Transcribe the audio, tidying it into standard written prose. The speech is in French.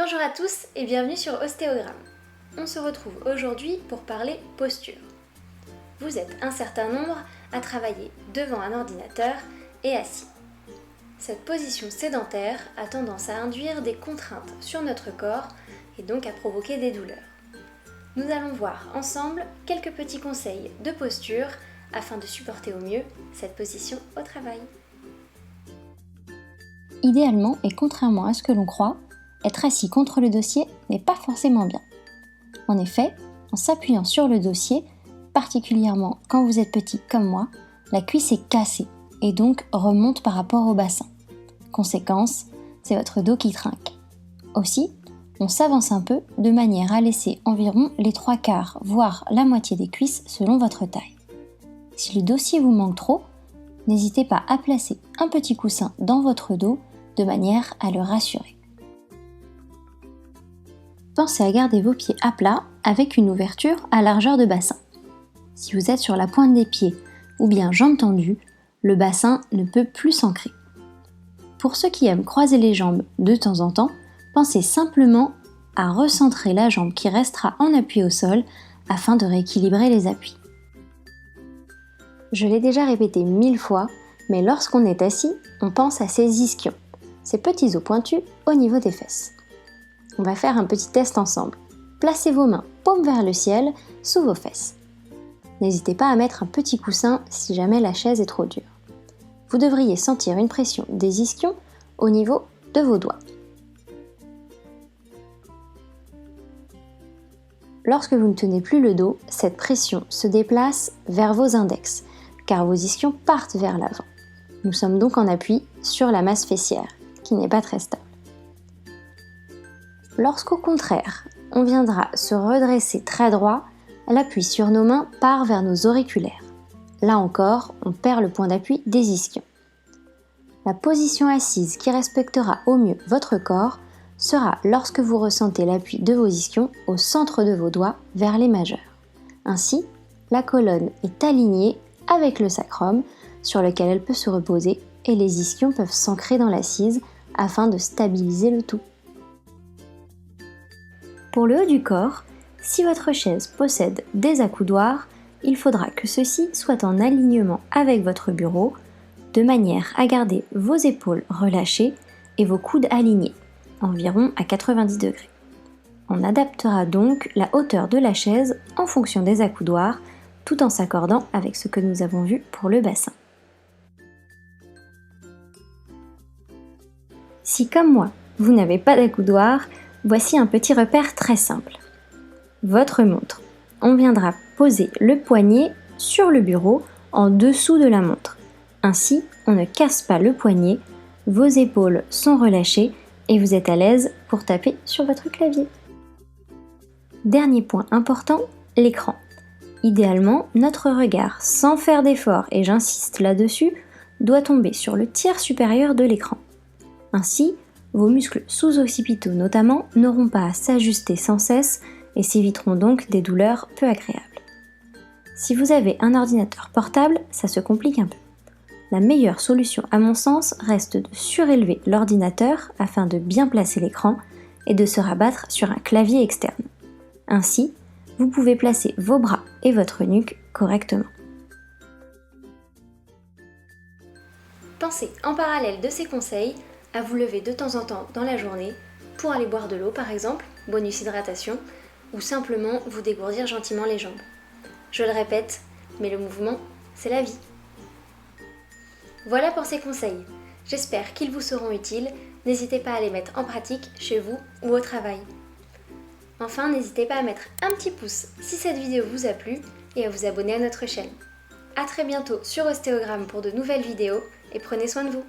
Bonjour à tous et bienvenue sur Ostéogramme. On se retrouve aujourd'hui pour parler posture. Vous êtes un certain nombre à travailler devant un ordinateur et assis. Cette position sédentaire a tendance à induire des contraintes sur notre corps et donc à provoquer des douleurs. Nous allons voir ensemble quelques petits conseils de posture afin de supporter au mieux cette position au travail. Idéalement, et contrairement à ce que l'on croit, être assis contre le dossier n'est pas forcément bien. En effet, en s'appuyant sur le dossier, particulièrement quand vous êtes petit comme moi, la cuisse est cassée et donc remonte par rapport au bassin. Conséquence, c'est votre dos qui trinque. Aussi, on s'avance un peu de manière à laisser environ les 3/4, voire la moitié des cuisses selon votre taille. Si le dossier vous manque trop, n'hésitez pas à placer un petit coussin dans votre dos de manière à le rassurer. Pensez à garder vos pieds à plat avec une ouverture à largeur de bassin. Si vous êtes sur la pointe des pieds ou bien jambes tendues, le bassin ne peut plus s'ancrer. Pour ceux qui aiment croiser les jambes de temps en temps, pensez simplement à recentrer la jambe qui restera en appui au sol afin de rééquilibrer les appuis. Je l'ai déjà répété 1000 fois, mais lorsqu'on est assis, on pense à ces ischions, ces petits os pointus au niveau des fesses. On va faire un petit test ensemble. Placez vos mains paume vers le ciel sous vos fesses. N'hésitez pas à mettre un petit coussin si jamais la chaise est trop dure. Vous devriez sentir une pression des ischions au niveau de vos doigts. Lorsque vous ne tenez plus le dos, cette pression se déplace vers vos index, car vos ischions partent vers l'avant. Nous sommes donc en appui sur la masse fessière, qui n'est pas très stable. Lorsqu'au contraire, on viendra se redresser très droit, l'appui sur nos mains part vers nos auriculaires. Là encore, on perd le point d'appui des ischions. La position assise qui respectera au mieux votre corps sera lorsque vous ressentez l'appui de vos ischions au centre de vos doigts vers les majeurs. Ainsi, la colonne est alignée avec le sacrum sur lequel elle peut se reposer et les ischions peuvent s'ancrer dans l'assise afin de stabiliser le tout. Pour le haut du corps, si votre chaise possède des accoudoirs, il faudra que ceux-ci soient en alignement avec votre bureau, de manière à garder vos épaules relâchées et vos coudes alignés, environ à 90 degrés. On adaptera donc la hauteur de la chaise en fonction des accoudoirs, tout en s'accordant avec ce que nous avons vu pour le bassin. Si comme moi, vous n'avez pas d'accoudoir, voici un petit repère très simple. Votre montre. On viendra poser le poignet sur le bureau en dessous de la montre. Ainsi, on ne casse pas le poignet, vos épaules sont relâchées et vous êtes à l'aise pour taper sur votre clavier. Dernier point important, l'écran. Idéalement, notre regard, sans faire d'effort, et j'insiste là-dessus, doit tomber sur le tiers supérieur de l'écran. Ainsi, vos muscles sous-occipitaux notamment n'auront pas à s'ajuster sans cesse et s'éviteront donc des douleurs peu agréables. Si vous avez un ordinateur portable, ça se complique un peu. La meilleure solution à mon sens reste de surélever l'ordinateur afin de bien placer l'écran et de se rabattre sur un clavier externe. Ainsi, vous pouvez placer vos bras et votre nuque correctement. Pensez en parallèle de ces conseils à vous lever de temps en temps dans la journée pour aller boire de l'eau par exemple, bonus hydratation, ou simplement vous dégourdir gentiment les jambes. Je le répète, mais le mouvement, c'est la vie. Voilà pour ces conseils. J'espère qu'ils vous seront utiles. N'hésitez pas à les mettre en pratique chez vous ou au travail. Enfin, n'hésitez pas à mettre un petit pouce si cette vidéo vous a plu et à vous abonner à notre chaîne. A très bientôt sur Ostéogramme pour de nouvelles vidéos et prenez soin de vous.